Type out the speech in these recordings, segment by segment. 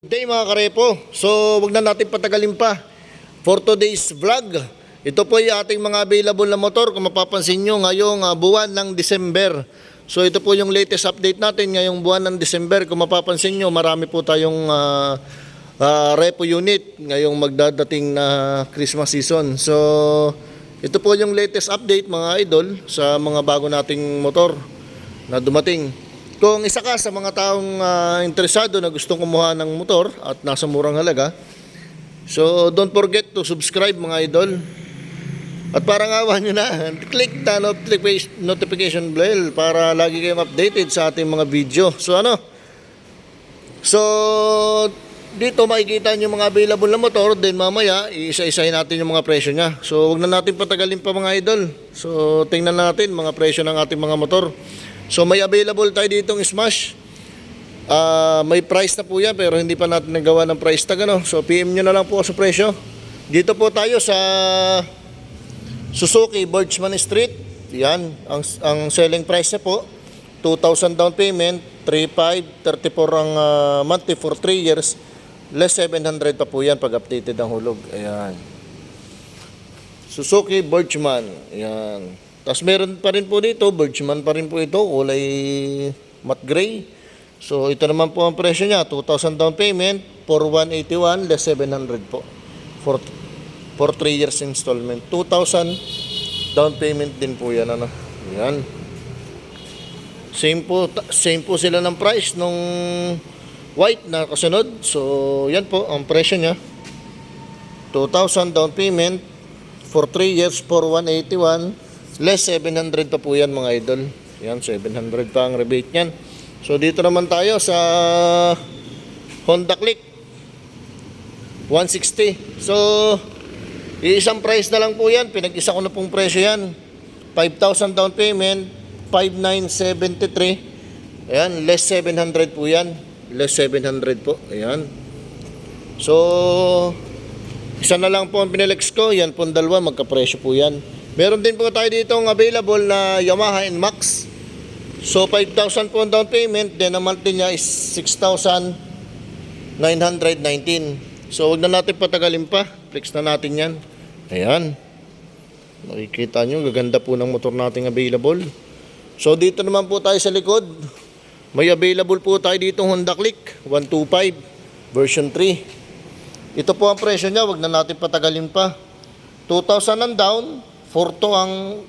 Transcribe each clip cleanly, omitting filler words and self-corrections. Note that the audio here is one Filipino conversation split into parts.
Good day mga karepo. So wag na natin patagalin pa. For today's vlog, ito po yung ating mga available na motor. Kung mapapansin nyo ngayong buwan ng December. So ito po yung latest update natin ngayong buwan ng December. Kung mapapansin nyo, marami po tayong repo unit ngayong magdadating na Christmas season. So ito po yung latest update mga idol sa mga bago nating motor na dumating. Kung isa ka sa mga taong interesado na gustong kumuha ng motor at nasa murang halaga, so don't forget to subscribe mga idol. At para awan nyo na, click the notification bell para lagi kayong updated sa ating mga video. So dito makikita nyo mga available na motor, then mamaya isa-isahin natin yung mga presyo nya. So wag na natin patagalin pa mga idol. So tingnan natin mga presyo ng ating mga motor. So may available tayo ditong Smash. May price na po yan pero hindi pa natin nagawa ng price tag ano. So PM nyo na lang po sa presyo. Dito po tayo sa Suzuki Birchman Street. Yan, ang selling price niya po 2,000 down payment, 3,534 ang monthly for 3 years. Less 700 pa po yan pag updated ang hulog. Ayan. Suzuki Birchman. Ayan. Tapos meron pa rin po dito, Birchman pa rin po ito, kulay matte gray. So ito naman po ang presyo niya, 2,000 down payment, 4,181, less 700 po. For 3 years installment, 2,000 down payment din po yan. Ano? Yan. Same po sila ng price nung white na kasunod. So yan po ang presyo niya. 2,000 down payment, for 3 years, 4,181, less 700 pa po yan mga idol. Yan, 700 pa ang rebate niyan. So dito naman tayo sa Honda Click 160. So iisang price na lang po yan. Pinag-isa ko na pong presyo yan. 5,000 down payment, 5,973. Ayan, less 700 po yan. Less 700 po. Ayan. So isa na lang po ang pinelex ko. Yan po ang dalawa, magkapresyo po yan. Meron din po tayo dito ang available na Yamaha NMAX. So 5,000 po ang down payment, then ang monthly niya is 6,919. So wag na natin patagalin pa, flex na natin yan. Ayan, makikita nyo, gaganda po ng motor nating available. So dito naman po tayo sa likod, may available po tayo dito Honda Click 125 version 3. Ito po ang presyo niya, wag na natin patagalin pa. 2,000 ang down, 4,2 ang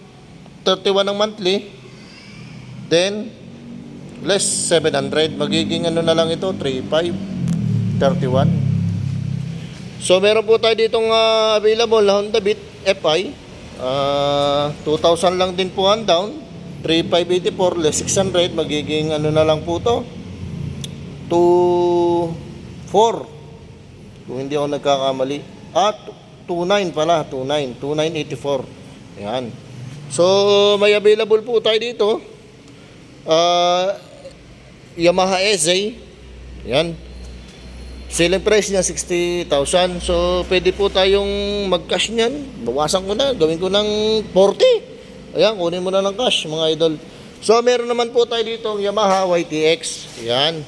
31 ang monthly, then less 700, magiging ano na lang ito, 3,531. So meron po tayo ditong available na Honda Beat FI, 2,000 lang din po ang down, 3,584 less 600, magiging ano na lang po to, 2,400 kung hindi ako nagkakamali, at 2,900 pala, 2,984. Ayan. So may available po tayo dito Yamaha SA. Ayan. Selling price niya 60,000. So pwede po tayong mag-cash niyan. Bawasan ko na, gawin ko ng 40. Ayan, kunin mo na ng cash mga idol. So meron naman po tayo dito ang Yamaha YTX. Ayan.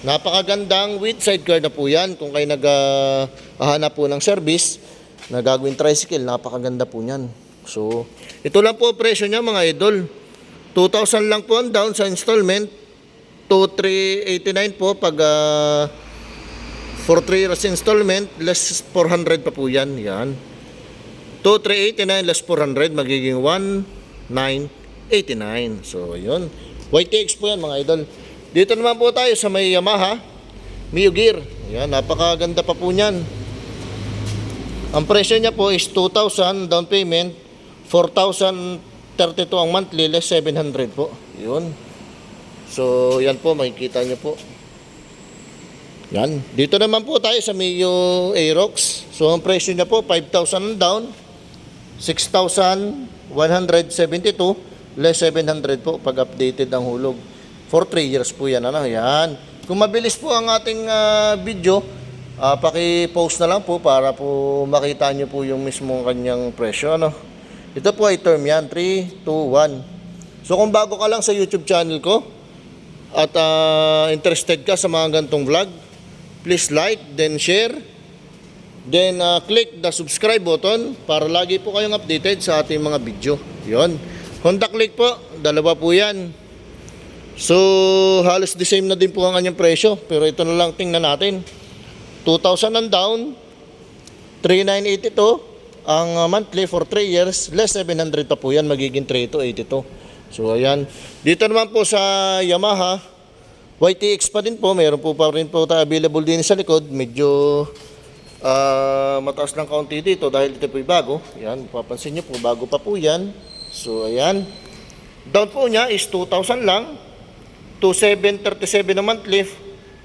Napakagandang with sidecar na po yan. Kung kayo naghahanap po ng service na gagawin tricycle, napakaganda po niyan. So, ito lang po presyo niya mga idol. 2,000 lang po ang down sa installment. 2,389 po pag for 3 years installment, less 400 pa po yan. Yan. 2,389 less 400, magiging 1,989. So, yun. YTX po yan mga idol. Dito naman po tayo sa may Yamaha Mio Gear. Yan, napakaganda pa po niyan. Ang presyo niya po is 2,000 down payment, 4,032 ang monthly, less 700 po. Yun. So, yan po, makikita nyo po. Yan. Dito naman po tayo sa Mio Aerox. So, ang presyo niya po, 5,000 down, 6,172, less 700 po pag updated ang hulog. For 3 years po yan. Ano? Yan. Kung mabilis po ang ating video, paki-post na lang po para po makita nyo po yung mismong kanyang presyo. Ano? Ito po ay term yan, 3, 2, 1. So kung bago ka lang sa YouTube channel ko at interested ka sa mga gantong vlog, please like, then share, then click the subscribe button para lagi po kayong updated sa ating mga video. Yon. Honda Click po, dalawa po yan. So, halos the same na din po ang kanyang presyo. Pero ito na lang tingnan natin. 2,000 ang down, 3,982 ang monthly for 3 years, less 700 pa po yan, magiging 3,282. So ayan, dito naman po sa Yamaha YTX pa din po, meron po pa rin po tayo available din sa likod. Medyo mataas ng kaunti dito dahil ito po yung bago. Ayan, papansin nyo po, bago pa po yan. So ayan, down po niya is 2,000 lang, 2,737 na monthly,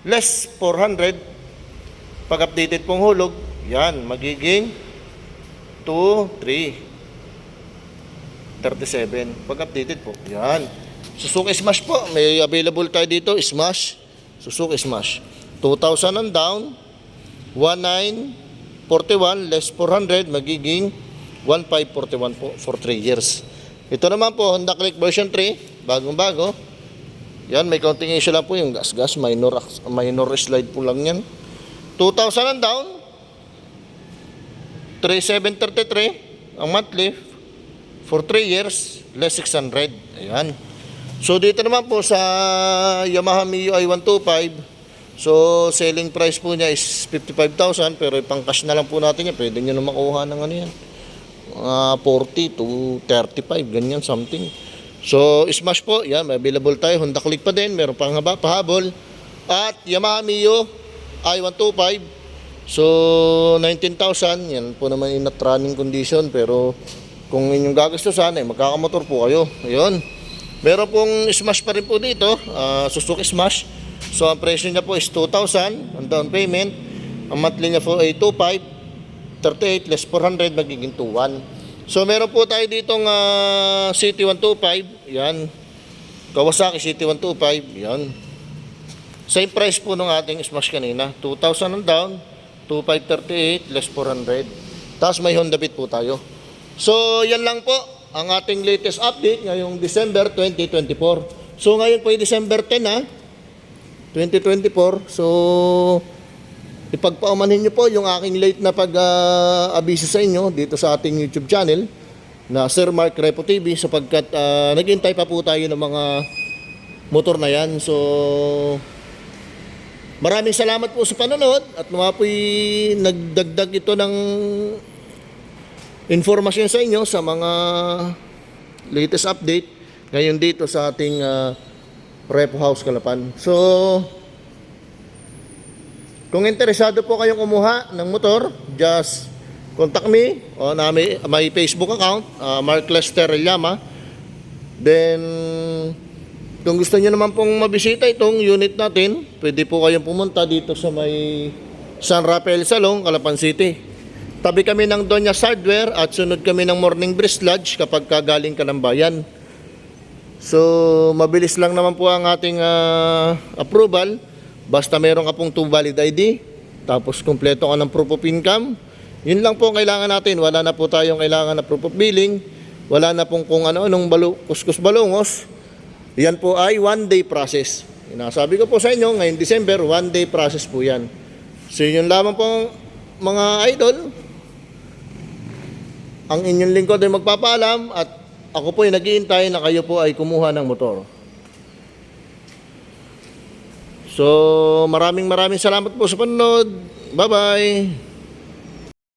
less 400. Pag updated pong hulog, yan, magiging 2,337 pag updated po. Yan. Suzuki Smash po. May available tayo dito. Smash. Suzuki Smash. 2,000 ang down. 1,941 less 400. Magiging 1,541 po for 3 years. Ito naman po, Honda Click version 3. Bagong bago. Yan. May counting issue lang po yung gas-gas. Minor slide po lang yan. 2,000 ang down. 3,733 ang monthly for 3 years, less 600. Ayan. So dito naman po sa Yamaha MIUI 125, so selling price po niya is 55,000, pero pang cash na lang po natin yan. Pwede nyo na makuha ng ano yan, 40 to 35, ganyan something. So Smash po, yan, may available tayo. Honda Click pa din, meron pang pahabol. At Yamaha MIUI 125, so 19,000, yan po naman in not running condition, pero kung inyong gagastusan ay magkakamotor po kayo. Ayun. Meron pong Smash pa rin po dito, Suzuki Smash. So ang presyo niya po is 2,000 ang down payment. Ang monthly niya po ay 2,538 less 400, magiging 2,1. So meron po tayo ditong City 125, yan. Kawasaki City 125, yan. Same price po nung ating Smash kanina, 2,000 ang down, 2,538 less 400. Tapos may Honda Beat po tayo. So yan lang po ang ating latest update ngayong December 2024. So ngayon po ay December 10 2024. So ipagpaumanhin nyo po yung aking late na pag-abiso sa inyo dito sa ating YouTube channel na Sir Mark Repo TV, sapagkat naghintay pa po tayo ng mga motor na yan. So maraming salamat po sa panonood at mga po'y nagdagdag ito ng informasyon sa inyo sa mga latest update ngayon dito sa ating Repo House Calapan. So, kung interesado po kayong kumuha ng motor, just contact me on my Facebook account, Mark Lester Llama. Then, kung gusto niyo naman pong mabisita itong unit natin, pwede po kayong pumunta dito sa may San Rafael Salong, Calapan City. Tabi kami ng Donya's Hardware at sunod kami ng Morning Breeze Lodge kapag kagaling ka ng bayan. So, mabilis lang naman po ang ating approval. Basta meron ka pong 2 valid ID, tapos kumpleto ka ng proof of income. Yun lang po ang kailangan natin. Wala na po tayong kailangan na proof of billing. Wala na pong kung ano-anong kuskus balungos. Yan po ay 1-day process. Sabi ko po sa inyo, ngayong December, 1-day process po yan. So yun lamang po mga idol. Ang inyong lingkod ay magpapaalam at ako po ay nag-iintay na kayo po ay kumuha ng motor. So maraming salamat po sa panonood. Bye-bye!